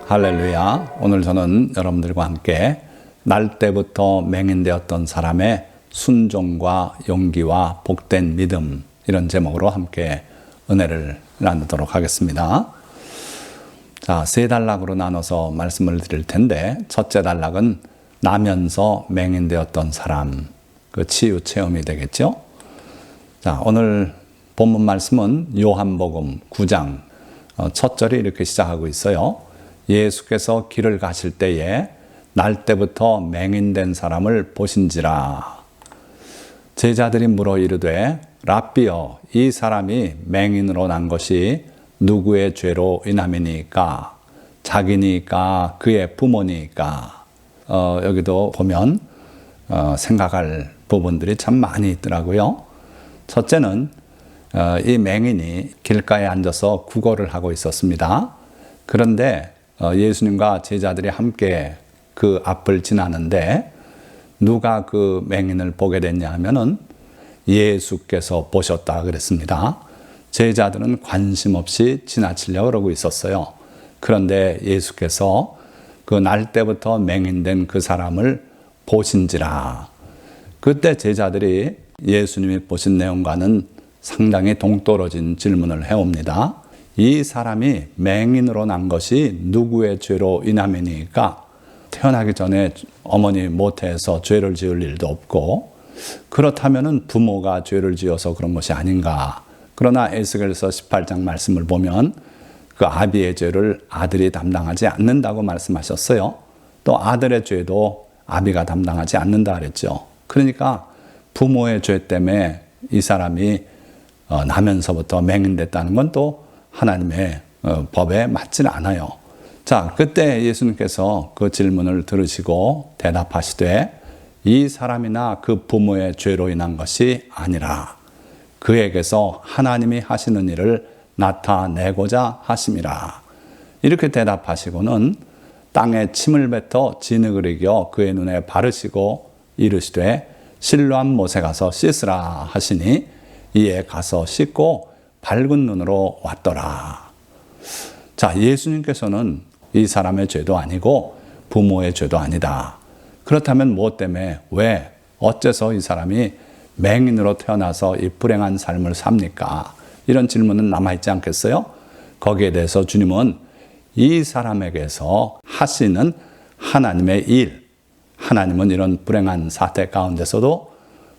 할렐루야. 오늘 저는 여러분들과 함께 날 때부터 맹인되었던 사람의 순종과 용기와 복된 믿음, 이런 제목으로 함께 은혜를 나누도록 하겠습니다. 자, 세 단락으로 나눠서 말씀을 드릴 텐데, 첫째 단락은 나면서 맹인되었던 사람, 그 치유 체험이 되겠죠. 자, 오늘 본문 말씀은 요한복음 9장 첫 절이 이렇게 시작하고 있어요. 예수께서 길을 가실 때에 날 때부터 맹인된 사람을 보신지라. 제자들이 물어 이르되 랍비여, 이 사람이 맹인으로 난 것이 누구의 죄로 인함이니까? 자기니까? 그의 부모니까? 여기도 보면 생각할 부분들이 참 많이 있더라고요. 첫째는 이 맹인이 길가에 앉아서 구걸을 하고 있었습니다. 그런데 예수님과 제자들이 함께 그 앞을 지나는데 누가 그 맹인을 보게 됐냐 하면은 예수께서 보셨다 그랬습니다. 제자들은 관심 없이 지나치려고 그러고 있었어요. 그런데 예수께서 그 날 때부터 맹인된 그 사람을 보신지라. 그때 제자들이 예수님이 보신 내용과는 상당히 동떨어진 질문을 해옵니다. 이 사람이 맹인으로 난 것이 누구의 죄로 인함이니까? 태어나기 전에 어머니 모태에서 죄를 지을 일도 없고, 그렇다면 부모가 죄를 지어서 그런 것이 아닌가. 그러나 에스겔서 18장 말씀을 보면 그 아비의 죄를 아들이 담당하지 않는다고 말씀하셨어요. 또 아들의 죄도 아비가 담당하지 않는다 그랬죠. 그러니까 부모의 죄 때문에 이 사람이 나면서부터 맹인됐다는 건 또 하나님의 법에 맞지는 않아요. 자, 그때 예수님께서 그 질문을 들으시고 대답하시되 이 사람이나 그 부모의 죄로 인한 것이 아니라 그에게서 하나님이 하시는 일을 나타내고자 하심이라. 이렇게 대답하시고는 땅에 침을 뱉어 진흙을 이겨 그의 눈에 바르시고 이르시되 실로암 못에 가서 씻으라 하시니 이에 가서 씻고 밝은 눈으로 왔더라. 자, 예수님께서는 이 사람의 죄도 아니고 부모의 죄도 아니다. 그렇다면 무엇 때문에, 왜, 어째서 이 사람이 맹인으로 태어나서 이 불행한 삶을 삽니까? 이런 질문은 남아있지 않겠어요? 거기에 대해서 주님은 이 사람에게서 하시는 하나님의 일, 하나님은 이런 불행한 사태 가운데서도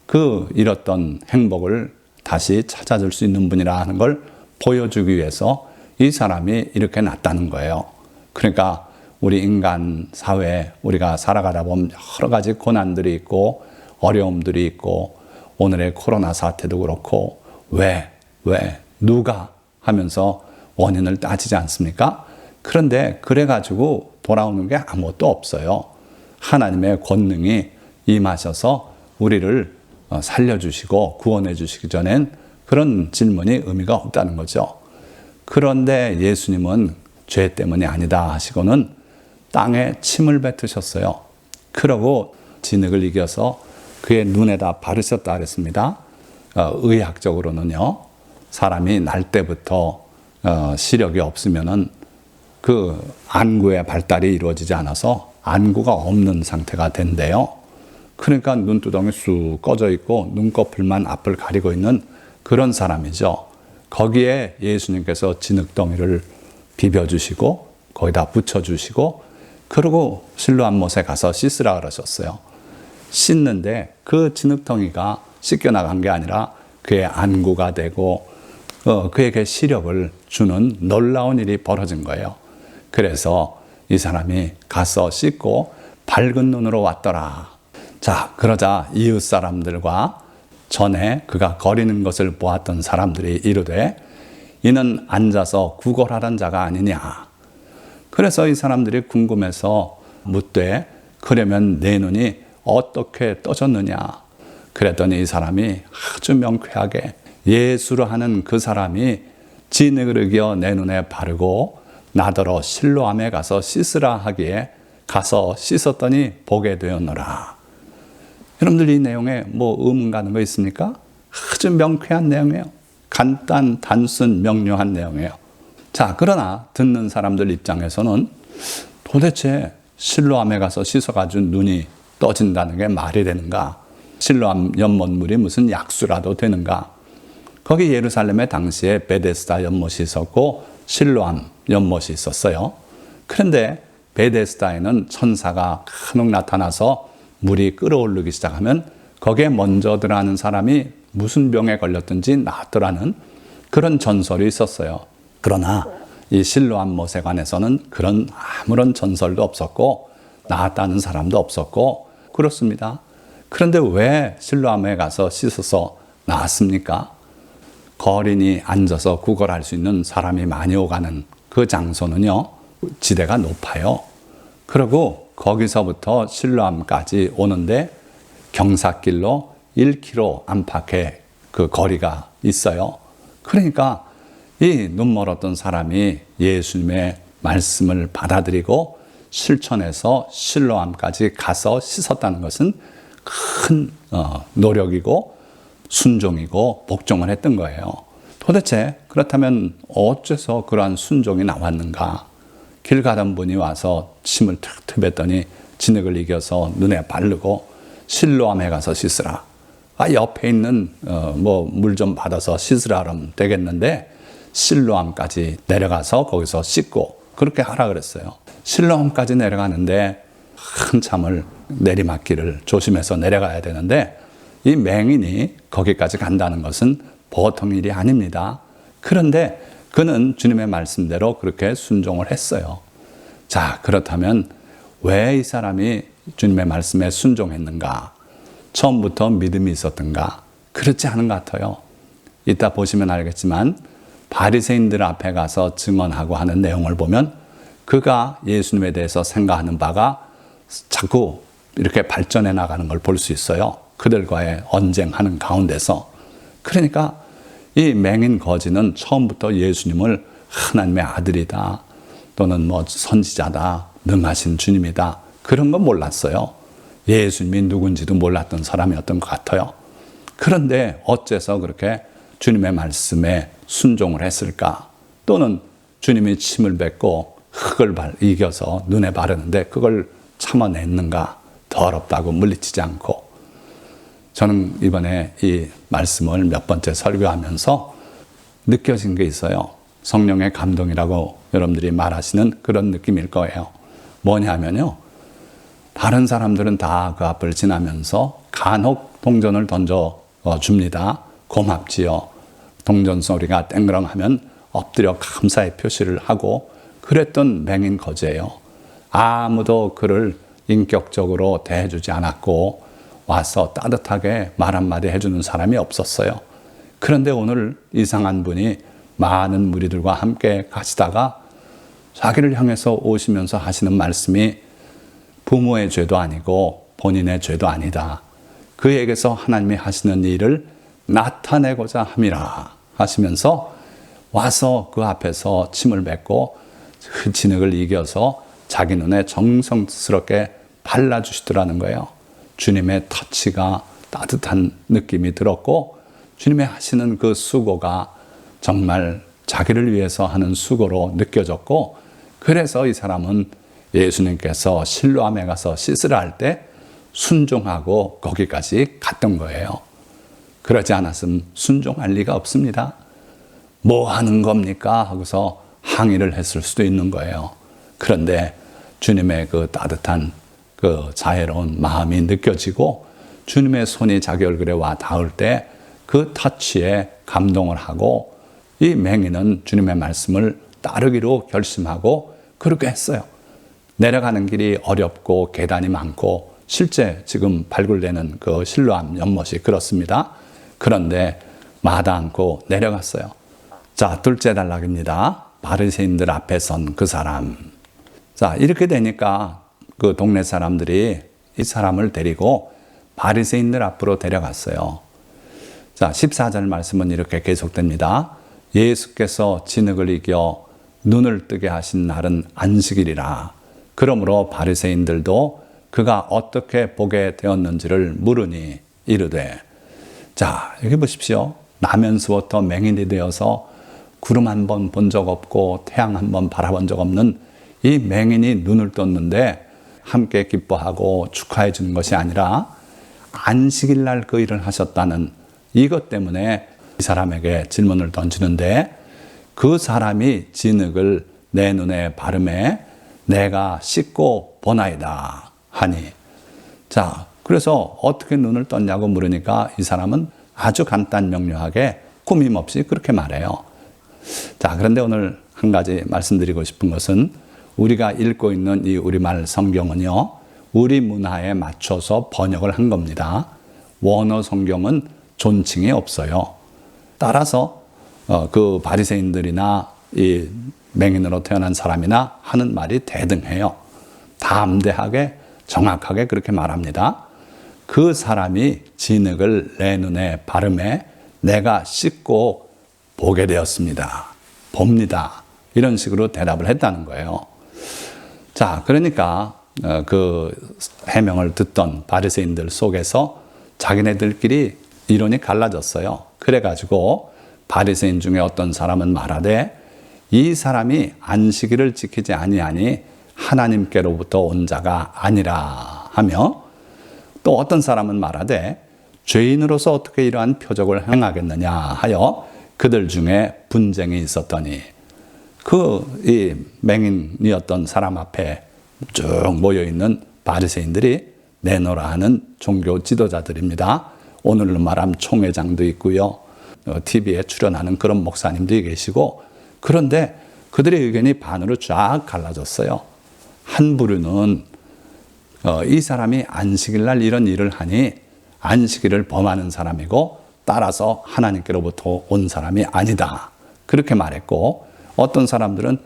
그 잃었던 행복을 다시 찾아줄 수 있는 분이라 하는 걸 보여주기 위해서 이 사람이 이렇게 났다는 거예요. 그러니까 우리 인간 사회에 우리가 살아가다 보면 여러 가지 고난들이 있고 어려움들이 있고 오늘의 코로나 사태도 그렇고 왜, 누가 하면서 원인을 따지지 않습니까? 그런데 그래가지고 돌아오는 게 아무것도 없어요. 하나님의 권능이 임하셔서 우리를 살려주시고 구원해 주시기 전엔 그런 질문이 의미가 없다는 거죠. 그런데 예수님은 죄 때문이 아니다 하시고는 땅에 침을 뱉으셨어요. 그러고 진흙을 이겨서 그의 눈에다 바르셨다 그랬습니다. 의학적으로는요, 사람이 날 때부터 시력이 없으면은 그 안구의 발달이 이루어지지 않아서 안구가 없는 상태가 된대요. 그러니까 눈두덩이 쑥 꺼져 있고 눈꺼풀만 앞을 가리고 있는 그런 사람이죠. 거기에 예수님께서 진흙덩이를 비벼주시고 거기다 붙여주시고 그리고 실로암 못에 가서 씻으라 그러셨어요. 씻는데 그 진흙덩이가 씻겨나간 게 아니라 그의 안구가 되고 그에게 시력을 주는 놀라운 일이 벌어진 거예요. 그래서 이 사람이 가서 씻고 밝은 눈으로 왔더라. 자, 그러자 이웃 사람들과 전에 그가 거리는 것을 보았던 사람들이 이르되 이는 앉아서 구걸하던 자가 아니냐. 그래서 이 사람들이 궁금해서 묻되 그러면 내 눈이 어떻게 떠졌느냐. 그랬더니 이 사람이 아주 명쾌하게 예수로 하는 그 사람이 진흙을 이겨 내 눈에 바르고 나더러 실로암에 가서 씻으라 하기에 가서 씻었더니 보게 되었노라. 여러분들 이 내용에 뭐 의문 가는 거 있습니까? 아주 명쾌한 내용이에요. 단순, 명료한 내용이에요. 자, 그러나 듣는 사람들 입장에서는 도대체 실로암에 가서 씻어가지고 눈이 떠진다는 게 말이 되는가? 실로암 연못물이 무슨 약수라도 되는가? 거기 예루살렘에 당시에 베데스다 연못이 있었고 실로암 연못이 있었어요. 그런데 베데스다에는 천사가 간혹 나타나서 물이 끓어오르기 시작하면 거기에 먼저 들어가는 사람이 무슨 병에 걸렸든지 낫더라는 그런 전설이 있었어요. 그러나 이 실로암 못에 관해서는 그런 아무런 전설도 없었고 나았다는 사람도 없었고 그렇습니다. 그런데 왜 실로암에 가서 씻어서 나았습니까? 거린이 앉아서 구걸할 수 있는 사람이 많이 오가는 그 장소는요, 지대가 높아요. 그리고 거기서부터 실로암까지 오는데 경사길로 1km 안팎의 그 거리가 있어요. 그러니까 이 눈멀었던 사람이 예수님의 말씀을 받아들이고 실천해서 실로암까지 가서 씻었다는 것은 큰 노력이고 순종이고 복종을 했던 거예요. 도대체 그렇다면 어째서 그러한 순종이 나왔는가? 길 가던 분이 와서 침을 툭툭 뱉더니 진흙을 이겨서 눈에 바르고 실로암에 가서 씻으라. 옆에 있는 물 좀 받아서 씻으라 그러면 되겠는데 실로암까지 내려가서 거기서 씻고 그렇게 하라 그랬어요. 실로암까지 내려가는데 한참을 내리막길을 조심해서 내려가야 되는데 이 맹인이 거기까지 간다는 것은 보통 일이 아닙니다. 그런데 그는 주님의 말씀대로 그렇게 순종을 했어요. 자, 그렇다면 왜 이 사람이 주님의 말씀에 순종했는가? 처음부터 믿음이 있었던가? 그렇지 않은 것 같아요. 이따 보시면 알겠지만 바리새인들 앞에 가서 증언하고 하는 내용을 보면 그가 예수님에 대해서 생각하는 바가 자꾸 이렇게 발전해 나가는 걸 볼 수 있어요. 그들과의 언쟁하는 가운데서. 그러니까 이 맹인 거지는 처음부터 예수님을 하나님의 아들이다 또는 선지자다, 능하신 주님이다 그런 건 몰랐어요. 예수님이 누군지도 몰랐던 사람이었던 것 같아요. 그런데 어째서 그렇게 주님의 말씀에 순종을 했을까? 또는 주님이 침을 뱉고 흙을 이겨서 눈에 바르는데 그걸 참아냈는가? 더럽다고 물리치지 않고. 저는 이번에 이 말씀을 몇 번째 설교하면서 느껴진 게 있어요. 성령의 감동이라고 여러분들이 말하시는 그런 느낌일 거예요. 뭐냐면요. 다른 사람들은 다 그 앞을 지나면서 간혹 동전을 던져 줍니다. 고맙지요. 동전 소리가 땡그렁하면 엎드려 감사의 표시를 하고 그랬던 맹인 거지예요. 아무도 그를 인격적으로 대해주지 않았고 와서 따뜻하게 말 한마디 해주는 사람이 없었어요. 그런데 오늘 이상한 분이 많은 무리들과 함께 가시다가 자기를 향해서 오시면서 하시는 말씀이 부모의 죄도 아니고 본인의 죄도 아니다. 그에게서 하나님이 하시는 일을 나타내고자 함이라 하시면서 와서 그 앞에서 침을 뱉고 그 진흙을 이겨서 자기 눈에 정성스럽게 발라주시더라는 거예요. 주님의 터치가 따뜻한 느낌이 들었고 주님의 하시는 그 수고가 정말 자기를 위해서 하는 수고로 느껴졌고 그래서 이 사람은 예수님께서 실로암에 가서 씻으라 할 때 순종하고 거기까지 갔던 거예요. 그러지 않았으면 순종할 리가 없습니다. 뭐 하는 겁니까? 하고서 항의를 했을 수도 있는 거예요. 그런데 주님의 그 따뜻한 그 자애로운 마음이 느껴지고 주님의 손이 자기 얼굴에 와 닿을 때 그 터치에 감동을 하고 이 맹인은 주님의 말씀을 따르기로 결심하고 그렇게 했어요. 내려가는 길이 어렵고 계단이 많고 실제 지금 발굴되는 그 실로암 연못이 그렇습니다. 그런데 마다 않고 내려갔어요. 자, 둘째 단락입니다. 바리새인들 앞에 선 그 사람. 자, 이렇게 되니까 그 동네 사람들이 이 사람을 데리고 바리새인들 앞으로 데려갔어요. 자, 14절 말씀은 이렇게 계속됩니다. 예수께서 진흙을 이겨 눈을 뜨게 하신 날은 안식일이라. 그러므로 바리새인들도 그가 어떻게 보게 되었는지를 물으니 이르되. 자, 여기 보십시오. 나면서부터 맹인이 되어서 구름 한 번 본 적 없고 태양 한 번 바라본 적 없는 이 맹인이 눈을 떴는데 함께 기뻐하고 축하해 주는 것이 아니라 안식일 날 그 일을 하셨다는 이것 때문에 이 사람에게 질문을 던지는데, 그 사람이 진흙을 내 눈에 바르매 내가 씻고 보나이다 하니. 자, 그래서 어떻게 눈을 떴냐고 물으니까 이 사람은 아주 간단 명료하게 꾸밈없이 그렇게 말해요. 자, 그런데 오늘 한 가지 말씀드리고 싶은 것은, 우리가 읽고 있는 이 우리말 성경은요, 우리 문화에 맞춰서 번역을 한 겁니다. 원어 성경은 존칭이 없어요. 따라서 그 바리새인들이나 이 맹인으로 태어난 사람이나 하는 말이 대등해요. 담대하게 정확하게 그렇게 말합니다. 그 사람이 진흙을 내 눈에 바르매 내가 씻고 보게 되었습니다. 봅니다. 이런 식으로 대답을 했다는 거예요. 자, 그러니까 그 해명을 듣던 바리새인들 속에서 자기네들끼리 이론이 갈라졌어요. 그래가지고 바리새인 중에 어떤 사람은 말하되 이 사람이 안식일을 지키지 아니하니 하나님께로부터 온 자가 아니라 하며, 또 어떤 사람은 말하되 죄인으로서 어떻게 이러한 표적을 행하겠느냐 하여 그들 중에 분쟁이 있었더니, 이 맹인이었던 사람 앞에 쭉 모여있는 바리새인들이 내노라 하는 종교 지도자들입니다. 오늘로 말하면 총회장도 있고요, TV에 출연하는 그런 목사님도 계시고, 그런데 그들의 의견이 반으로 쫙 갈라졌어요. 한 부류는 이 사람이 안식일 날 이런 일을 하니 안식일을 범하는 사람이고 따라서 하나님께로부터 온 사람이 아니다, 그렇게 말했고, 어떤 사람들은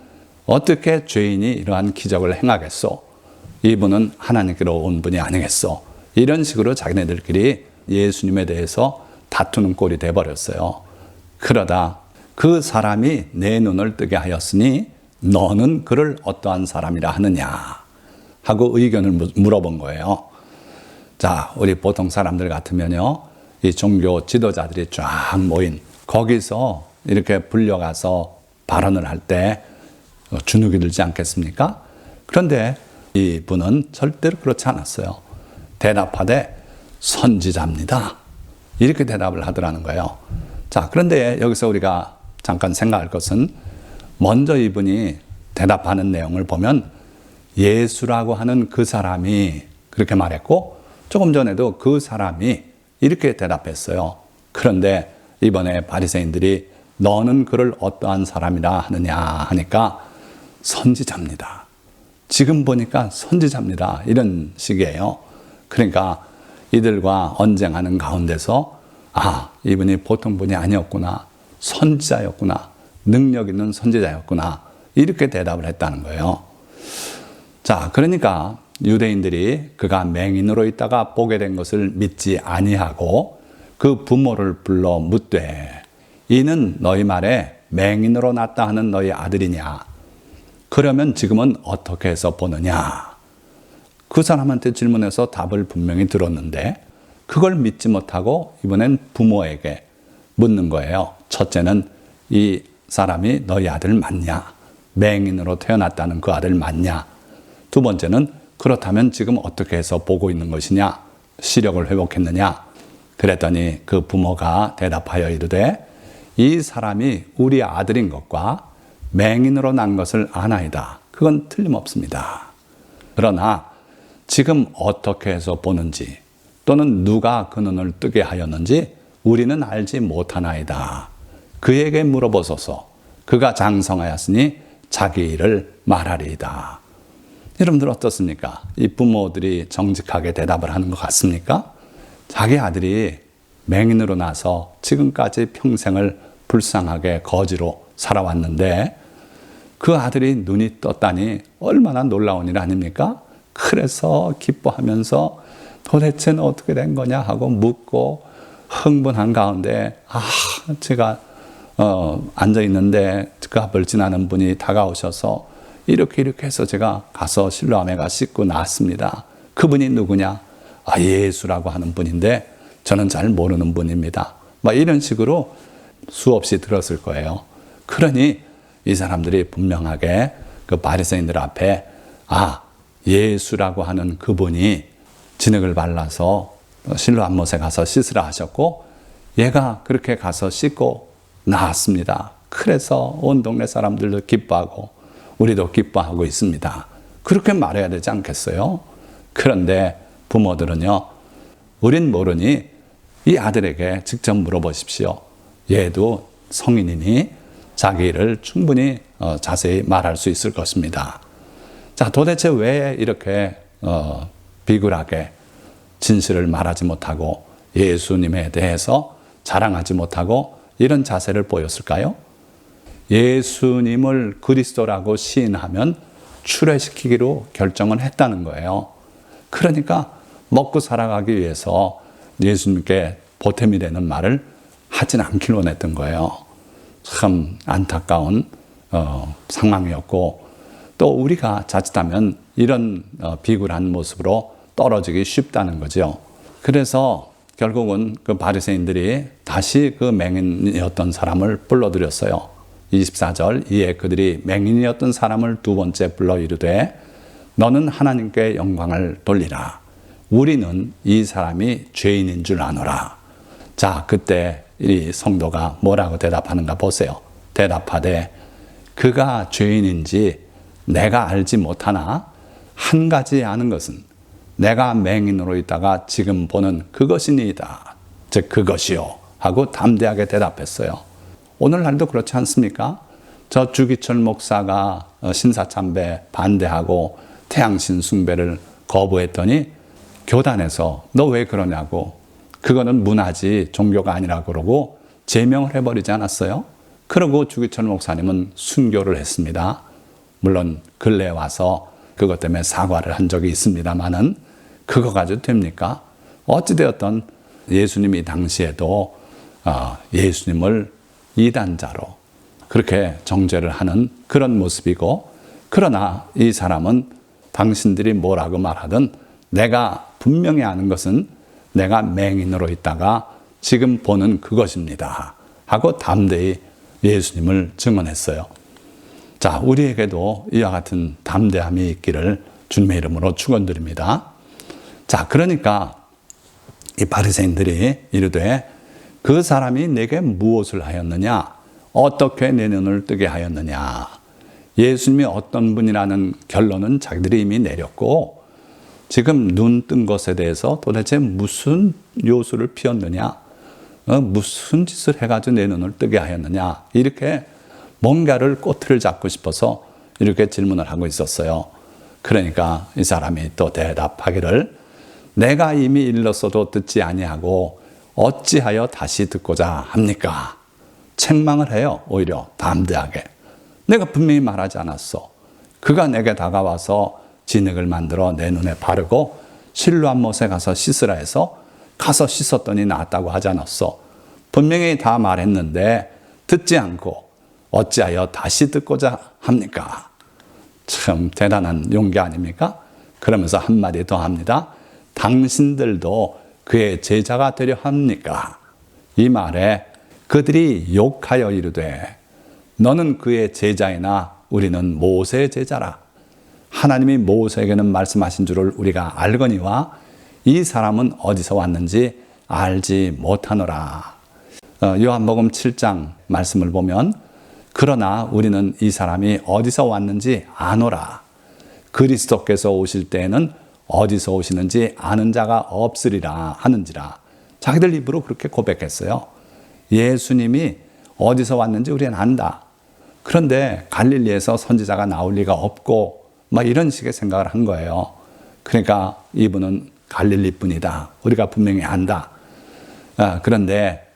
어떻게 죄인이 이러한 기적을 행하겠소? 이분은 하나님께로 온 분이 아니겠소? 이런 식으로 자기네들끼리 예수님에 대해서 다투는 꼴이 돼버렸어요. 그러다 그 사람이 내 눈을 뜨게 하였으니 너는 그를 어떠한 사람이라 하느냐 하고 의견을 물어본 거예요. 자, 우리 보통 사람들 같으면요, 이 종교 지도자들이 쫙 모인 거기서 이렇게 불려가서 발언을 할 때 주눅이 들지 않겠습니까? 그런데 이분은 절대로 그렇지 않았어요. 대답하되 선지자입니다, 이렇게 대답을 하더라는 거예요. 자, 그런데 여기서 우리가 잠깐 생각할 것은, 먼저 이분이 대답하는 내용을 보면 예수라고 하는 그 사람이 그렇게 말했고, 조금 전에도 그 사람이 이렇게 대답했어요. 그런데 이번에 바리새인들이 너는 그를 어떠한 사람이라 하느냐 하니까 선지자입니다, 지금 보니까 선지자입니다, 이런 식이에요. 그러니까 이들과 언쟁하는 가운데서 이분이 보통 분이 아니었구나, 선지자였구나, 능력 있는 선지자였구나, 이렇게 대답을 했다는 거예요. 자, 그러니까 유대인들이 그가 맹인으로 있다가 보게 된 것을 믿지 아니하고 그 부모를 불러 묻되 이는 너희 말에 맹인으로 났다 하는 너희 아들이냐? 그러면 지금은 어떻게 해서 보느냐? 그 사람한테 질문해서 답을 분명히 들었는데 그걸 믿지 못하고 이번엔 부모에게 묻는 거예요. 첫째는 이 사람이 너희 아들 맞냐? 맹인으로 태어났다는 그 아들 맞냐? 두 번째는 그렇다면 지금 어떻게 해서 보고 있는 것이냐? 시력을 회복했느냐? 그랬더니 그 부모가 대답하여 이르되 이 사람이 우리 아들인 것과 맹인으로 난 것을 아나이다. 그건 틀림없습니다. 그러나 지금 어떻게 해서 보는지 또는 누가 그 눈을 뜨게 하였는지 우리는 알지 못하나이다. 그에게 물어보소서. 그가 장성하였으니 자기 일을 말하리이다. 여러분들 어떻습니까? 이 부모들이 정직하게 대답을 하는 것 같습니까? 자기 아들이 맹인으로 나서 지금까지 평생을 불쌍하게 거지로 살아왔는데 그 아들이 눈이 떴다니 얼마나 놀라운 일 아닙니까? 그래서 기뻐하면서 도대체는 어떻게 된 거냐 하고 묻고 흥분한 가운데 제가 앉아있는데 그 앞을 지나는 분이 다가오셔서 이렇게 해서 제가 가서 실로암에 가 씻고 나왔습니다. 그분이 누구냐? 예수라고 하는 분인데 저는 잘 모르는 분입니다. 막 이런 식으로 수없이 들었을 거예요. 그러니 이 사람들이 분명하게 그 바리새인들 앞에 예수라고 하는 그분이 진흙을 발라서 실로암 못에 가서 씻으라 하셨고 얘가 그렇게 가서 씻고 나왔습니다. 그래서 온 동네 사람들도 기뻐하고 우리도 기뻐하고 있습니다. 그렇게 말해야 되지 않겠어요? 그런데 부모들은요, 우린 모르니 이 아들에게 직접 물어보십시오. 얘도 성인이니 자기 일을 충분히 자세히 말할 수 있을 것입니다. 자, 도대체 왜 이렇게 비굴하게 진실을 말하지 못하고 예수님에 대해서 자랑하지 못하고 이런 자세를 보였을까요? 예수님을 그리스도라고 시인하면 출애시키기로 결정을 했다는 거예요. 그러니까 먹고 살아가기 위해서 예수님께 보탬이 되는 말을 하진 않길 원했던 거예요. 참 안타까운 상황이었고 또 우리가 자칫하면 이런 비굴한 모습으로 떨어지기 쉽다는 거죠. 그래서 결국은 그 바리새인들이 다시 그 맹인이었던 사람을 불러들였어요. 24절, 이에 그들이 맹인이었던 사람을 두 번째 불러 이르되 너는 하나님께 영광을 돌리라. 우리는 이 사람이 죄인인 줄 아노라. 자, 그때 이 성도가 뭐라고 대답하는가 보세요. 대답하되 그가 죄인인지 내가 알지 못하나 한 가지 아는 것은 내가 맹인으로 있다가 지금 보는 그것이니이다. 즉 그것이요 하고 담대하게 대답했어요. 오늘날도 그렇지 않습니까? 저 주기철 목사가 신사참배 반대하고 태양신 숭배를 거부했더니 교단에서 너 왜 그러냐고, 그거는 문화지 종교가 아니라고 그러고 제명을 해버리지 않았어요? 그러고 주기철 목사님은 순교를 했습니다. 물론 근래에 와서 그것 때문에 사과를 한 적이 있습니다만은 그거 가지고 됩니까? 어찌되었던 예수님이 당시에도 예수님을 이단자로 그렇게 정죄를 하는 그런 모습이고, 그러나 이 사람은 당신들이 뭐라고 말하든 내가 분명히 아는 것은 내가 맹인으로 있다가 지금 보는 그것입니다 하고 담대히 예수님을 증언했어요. 자, 우리에게도 이와 같은 담대함이 있기를 주님의 이름으로 축원드립니다. 자, 그러니까 이 바리새인들이 이르되 그 사람이 내게 무엇을 하였느냐? 어떻게 내 눈을 뜨게 하였느냐? 예수님이 어떤 분이라는 결론은 자기들이 이미 내렸고 지금 눈 뜬 것에 대해서 도대체 무슨 요술을 피웠느냐? 무슨 짓을 해가지고 내 눈을 뜨게 하였느냐? 이렇게 뭔가를 꼬투리를 잡고 싶어서 이렇게 질문을 하고 있었어요. 그러니까 이 사람이 또 대답하기를 내가 이미 일렀어도 듣지 아니하고 어찌하여 다시 듣고자 합니까? 책망을 해요. 오히려 담대하게. 내가 분명히 말하지 않았어. 그가 내게 다가와서 진흙을 만들어 내 눈에 바르고 실로암 못에 가서 씻으라 해서 가서 씻었더니 나았다고 하지 않았어. 분명히 다 말했는데 듣지 않고 어찌하여 다시 듣고자 합니까? 참 대단한 용기 아닙니까? 그러면서 한마디 더 합니다. 당신들도 그의 제자가 되려 합니까? 이 말에 그들이 욕하여 이르되 너는 그의 제자이나 우리는 모세의 제자라. 하나님이 모세에게는 말씀하신 줄을 우리가 알거니와 이 사람은 어디서 왔는지 알지 못하노라. 요한복음 7장 말씀을 보면 그러나 우리는 이 사람이 어디서 왔는지 아노라. 그리스도께서 오실 때에는 어디서 오시는지 아는 자가 없으리라 하는지라. 자기들 입으로 그렇게 고백했어요. 예수님이 어디서 왔는지 우리는 안다. 그런데 갈릴리에서 선지자가 나올 리가 없고 막 이런 식의 생각을 한 거예요. 그러니까 이분은 갈릴리 분이다. 우리가 분명히 안다. 그런데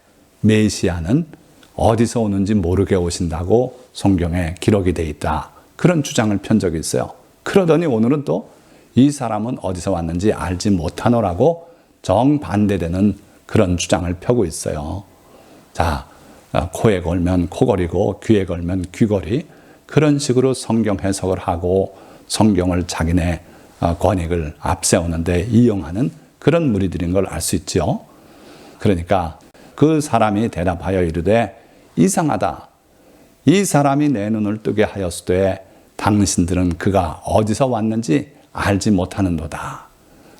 메시아는 어디서 오는지 모르게 오신다고 성경에 기록이 돼 있다. 그런 주장을 편 적이 있어요. 그러더니 오늘은 또 이 사람은 어디서 왔는지 알지 못하노라고 정반대되는 그런 주장을 펴고 있어요. 자, 코에 걸면 코걸이고 귀에 걸면 귀걸이, 그런 식으로 성경 해석을 하고 성경을 자기네 권익을 앞세우는데 이용하는 그런 무리들인 걸 알 수 있죠. 그러니까 그 사람이 대답하여 이르되 이상하다. 이 사람이 내 눈을 뜨게 하였으되 당신들은 그가 어디서 왔는지 알지 못하는도다.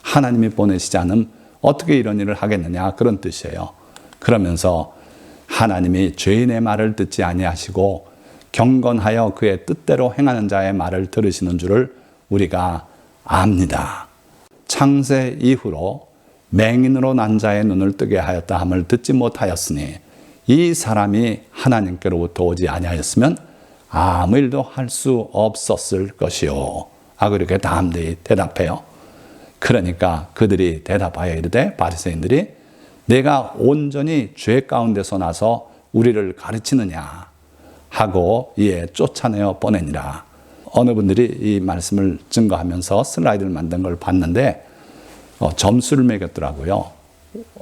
하나님이 보내시지 않으면 어떻게 이런 일을 하겠느냐, 그런 뜻이에요. 그러면서 하나님이 죄인의 말을 듣지 아니하시고 경건하여 그의 뜻대로 행하는 자의 말을 들으시는 줄을 우리가 압니다. 창세 이후로 맹인으로 난 자의 눈을 뜨게 하였다 함을 듣지 못하였으니 이 사람이 하나님께로부터 오지 아니하였으면 아무 일도 할 수 없었을 것이요. 그렇게 담대히 대답해요. 그러니까 그들이 대답하여 이르되, 바리새인들이 내가 온전히 죄 가운데서 나서 우리를 가르치느냐 하고 이에 쫓아내어 보내니라. 어느 분들이 이 말씀을 증거하면서 슬라이드를 만든 걸 봤는데 점수를 매겼더라고요.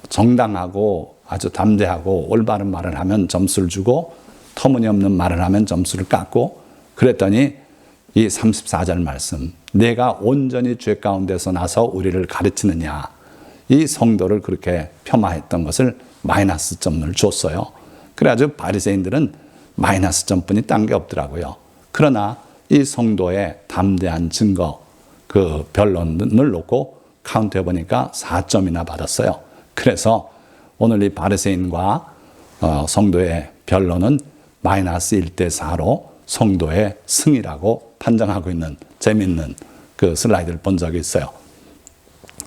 정당하고 아주 담대하고 올바른 말을 하면 점수를 주고 터무니없는 말을 하면 점수를 깎고, 그랬더니 이 34절 말씀, 내가 온전히 죄 가운데서 나서 우리를 가르치느냐, 이 성도를 그렇게 폄하했던 것을 마이너스 점을 줬어요. 그래가지고 바리새인들은 마이너스 점뿐이 딴 게 없더라고요. 그러나 이 성도의 담대한 증거, 그 변론을 놓고 카운트해 보니까 4점이나 받았어요. 그래서 오늘 이 바리새인과 성도의 변론은 마이너스 1대4로 성도의 승이라고 판정하고 있는 재미있는 그 슬라이드를 본 적이 있어요.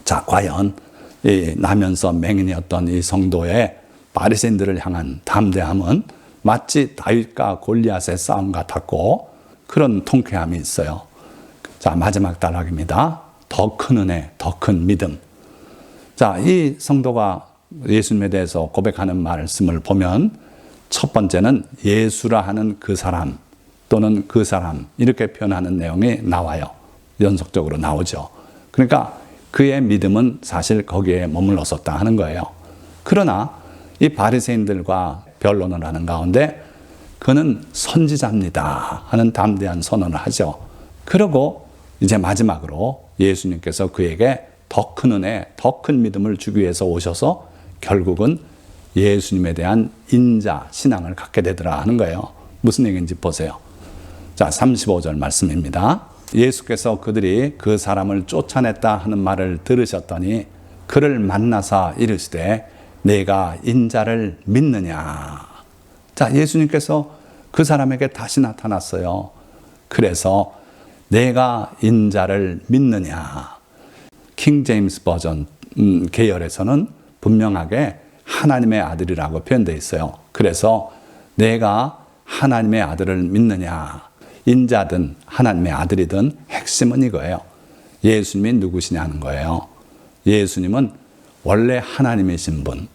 자, 과연 이 나면서 맹인이었던 이 성도의 바리새인들을 향한 담대함은 마치 다윗과 골리앗의 싸움 같았고 그런 통쾌함이 있어요. 자, 마지막 단락입니다. 더 큰 은혜, 더 큰 믿음. 자, 이 성도가 예수님에 대해서 고백하는 말씀을 보면 첫 번째는 예수라 하는 그 사람 또는 그 사람, 이렇게 표현하는 내용이 나와요. 연속적으로 나오죠. 그러니까 그의 믿음은 사실 거기에 머물렀었다 하는 거예요. 그러나 이 바리새인들과 변론을 하는 가운데 그는 선지자입니다 하는 담대한 선언을 하죠. 그리고 이제 마지막으로 예수님께서 그에게 더 큰 은혜, 더 큰 믿음을 주기 위해서 오셔서 결국은 예수님에 대한 인자, 신앙을 갖게 되더라 하는 거예요. 무슨 얘기인지 보세요. 자, 35절 말씀입니다. 예수께서 그들이 그 사람을 쫓아냈다 하는 말을 들으셨더니 그를 만나사 이르시되 내가 인자를 믿느냐. 자, 예수님께서 그 사람에게 다시 나타났어요. 그래서 내가 인자를 믿느냐. 킹 제임스 버전 계열에서는 분명하게 하나님의 아들이라고 표현되어 있어요. 그래서 내가 하나님의 아들을 믿느냐. 인자든 하나님의 아들이든 핵심은 이거예요. 예수님이 누구시냐는 거예요. 예수님은 원래 하나님이신 분,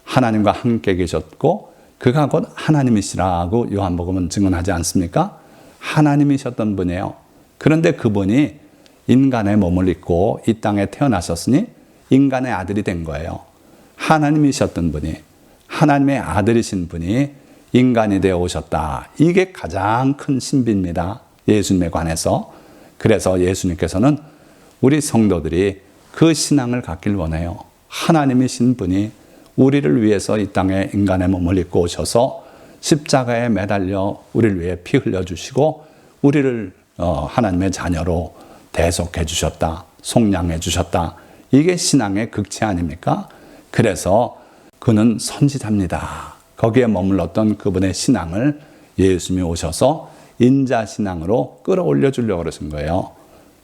하나님과 함께 계셨고 그가 곧 하나님이시라고 요한복음은 증언하지 않습니까? 하나님이셨던 분이에요. 그런데 그분이 인간의 몸을 입고 이 땅에 태어나셨으니 인간의 아들이 된 거예요. 하나님이셨던 분이, 하나님의 아들이신 분이 인간이 되어 오셨다. 이게 가장 큰 신비입니다. 예수님에 관해서. 그래서 예수님께서는 우리 성도들이 그 신앙을 갖길 원해요. 하나님이신 분이 우리를 위해서 이 땅에 인간의 몸을 입고 오셔서 십자가에 매달려 우리를 위해 피 흘려주시고 우리를 하나님의 자녀로 대속해 주셨다. 속량해 주셨다. 이게 신앙의 극치 아닙니까? 그래서 그는 선지자입니다. 거기에 머물렀던 그분의 신앙을 예수님이 오셔서 인자신앙으로 끌어올려 주려고 그러신 거예요.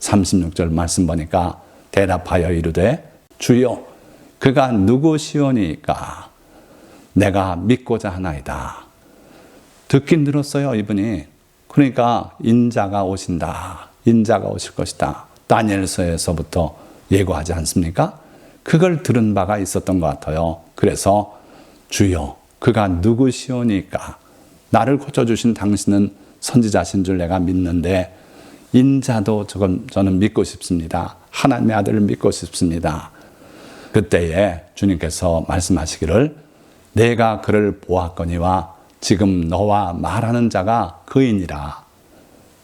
36절 말씀 보니까 대답하여 이르되 주여 그가 누구시오니까 내가 믿고자 하나이다. 듣긴 들었어요, 이분이. 그러니까 인자가 오신다. 인자가 오실 것이다. 다니엘서에서부터 예고하지 않습니까? 그걸 들은 바가 있었던 것 같아요. 그래서 주여 그가 누구시오니까 나를 고쳐주신 당신은 선지자신 줄 내가 믿는데 인자도 저는 믿고 싶습니다. 하나님의 아들을 믿고 싶습니다. 그때에 주님께서 말씀하시기를 내가 그를 보았거니와 지금 너와 말하는 자가 그이니라.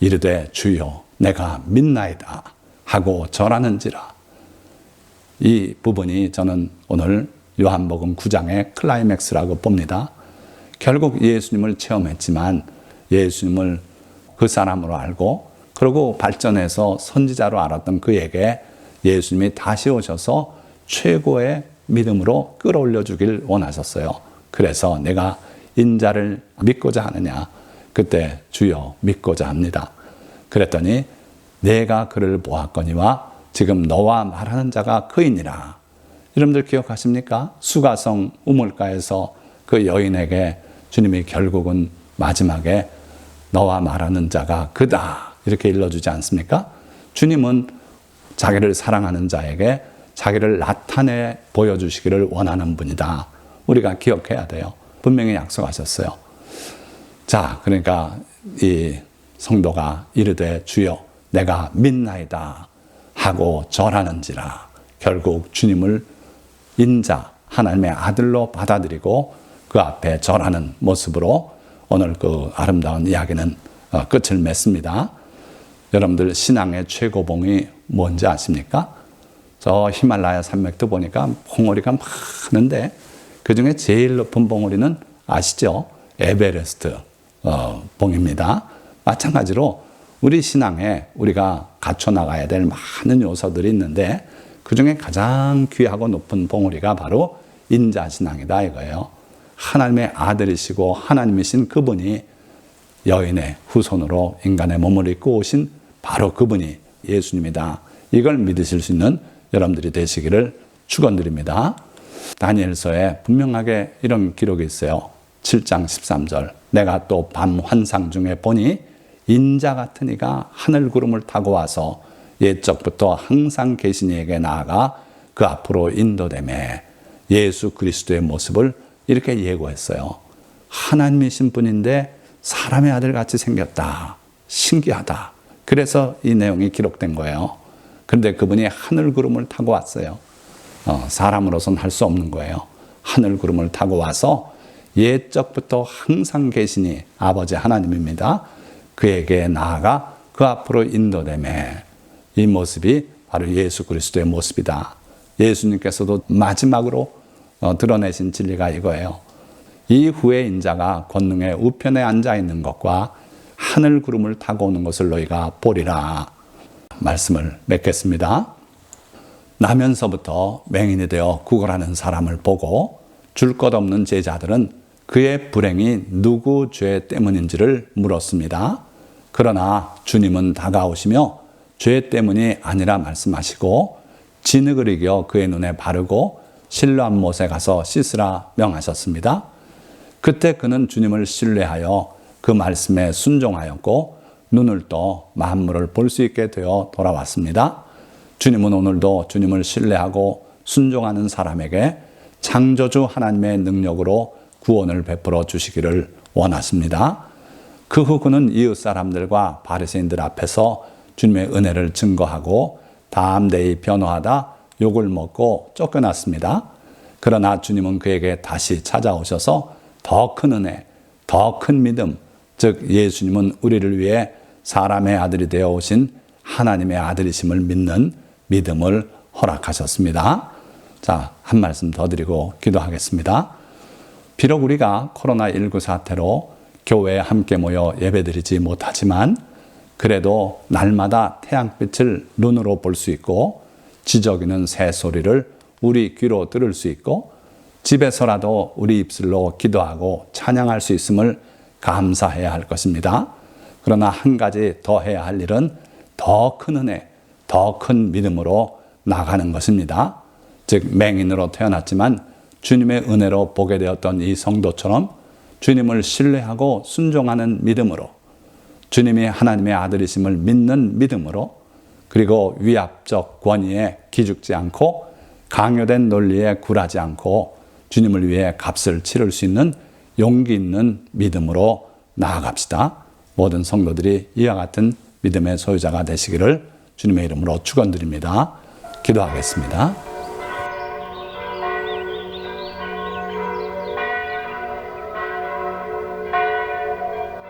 이르되 주여 내가 믿나이다 하고 절하는지라. 이 부분이 저는 오늘 요한복음 9장의 클라이맥스라고 봅니다. 결국 예수님을 체험했지만 예수님을 그 사람으로 알고, 그리고 발전해서 선지자로 알았던 그에게 예수님이 다시 오셔서 최고의 믿음으로 끌어올려 주길 원하셨어요. 그래서 내가 인자를 믿고자 하느냐? 그때 주여 믿고자 합니다. 그랬더니 내가 그를 보았거니와 지금 너와 말하는 자가 그이니라. 여러분들 기억하십니까? 수가성 우물가에서 그 여인에게 주님이 결국은 마지막에 너와 말하는 자가 그다 이렇게 일러주지 않습니까? 주님은 자기를 사랑하는 자에게 자기를 나타내 보여주시기를 원하는 분이다. 우리가 기억해야 돼요. 분명히 약속하셨어요. 자, 그러니까 이 성도가 이르되 주여 내가 믿나이다 하고 절하는지라. 결국 주님을 인자 하나님의 아들로 받아들이고 그 앞에 절하는 모습으로 오늘 그 아름다운 이야기는 끝을 맺습니다. 여러분들 신앙의 최고봉이 뭔지 아십니까? 저 히말라야 산맥도 보니까 봉우리가 많은데 그중에 제일 높은 봉우리는 아시죠? 에베레스트 봉입니다. 마찬가지로 우리 신앙에 우리가 갖춰나가야 될 많은 요소들이 있는데 그중에 가장 귀하고 높은 봉우리가 바로 인자신앙이다 이거예요. 하나님의 아들이시고 하나님이신 그분이 여인의 후손으로 인간의 몸을 입고 오신 바로 그분이 예수님이다. 이걸 믿으실 수 있는 여러분들이 되시기를 축원드립니다. 다니엘서에 분명하게 이런 기록이 있어요. 7장 13절 내가 또 밤 환상 중에 보니 인자 같은 이가 하늘 구름을 타고 와서 옛적부터 항상 계신 이에게 나아가 그 앞으로 인도되매 예수 그리스도의 모습을 이렇게 예고했어요. 하나님이신 분인데 사람의 아들같이 생겼다. 신기하다. 그래서 이 내용이 기록된 거예요. 그런데 그분이 하늘 구름을 타고 왔어요. 사람으로서는 할 수 없는 거예요. 하늘 구름을 타고 와서 옛적부터 항상 계시니 아버지 하나님입니다. 그에게 나아가 그 앞으로 인도되매 이 모습이 바로 예수 그리스도의 모습이다. 예수님께서도 마지막으로 드러내신 진리가 이거예요. 이후에 인자가 권능의 우편에 앉아 있는 것과 하늘 구름을 타고 오는 것을 너희가 보리라. 말씀을 맺겠습니다. 나면서부터 맹인이 되어 구걸하는 사람을 보고 줄 것 없는 제자들은 그의 불행이 누구 죄 때문인지를 물었습니다. 그러나 주님은 다가오시며 죄 때문이 아니라 말씀하시고 진흙을 이겨 그의 눈에 바르고 실로암 못에 가서 씻으라 명하셨습니다. 그때 그는 주님을 신뢰하여 그 말씀에 순종하였고 눈을 떠 만물을 볼 수 있게 되어 돌아왔습니다. 주님은 오늘도 주님을 신뢰하고 순종하는 사람에게 창조주 하나님의 능력으로 구원을 베풀어 주시기를 원하십니다. 그 후 그는 이웃 사람들과 바리새인들 앞에서 주님의 은혜를 증거하고 담대히 변호하다 욕을 먹고 쫓겨났습니다. 그러나 주님은 그에게 다시 찾아오셔서 더 큰 은혜, 더 큰 믿음, 즉 예수님은 우리를 위해 사람의 아들이 되어 오신 하나님의 아들이심을 믿는 믿음을 허락하셨습니다. 자, 한 말씀 더 드리고 기도하겠습니다. 비록 우리가 코로나19 사태로 교회에 함께 모여 예배드리지 못하지만 그래도 날마다 태양빛을 눈으로 볼 수 있고 지저귀는 새소리를 우리 귀로 들을 수 있고 집에서라도 우리 입술로 기도하고 찬양할 수 있음을 감사해야 할 것입니다. 그러나 한 가지 더 해야 할 일은 더 큰 은혜, 더 큰 믿음으로 나가는 것입니다. 즉 맹인으로 태어났지만 주님의 은혜로 보게 되었던 이 성도처럼 주님을 신뢰하고 순종하는 믿음으로 주님이 하나님의 아들이심을 믿는 믿음으로 그리고 위압적 권위에 기죽지 않고 강요된 논리에 굴하지 않고 주님을 위해 값을 치를 수 있는 용기 있는 믿음으로 나아갑시다. 모든 성도들이 이와 같은 믿음의 소유자가 되시기를 주님의 이름으로 축원드립니다. 기도하겠습니다.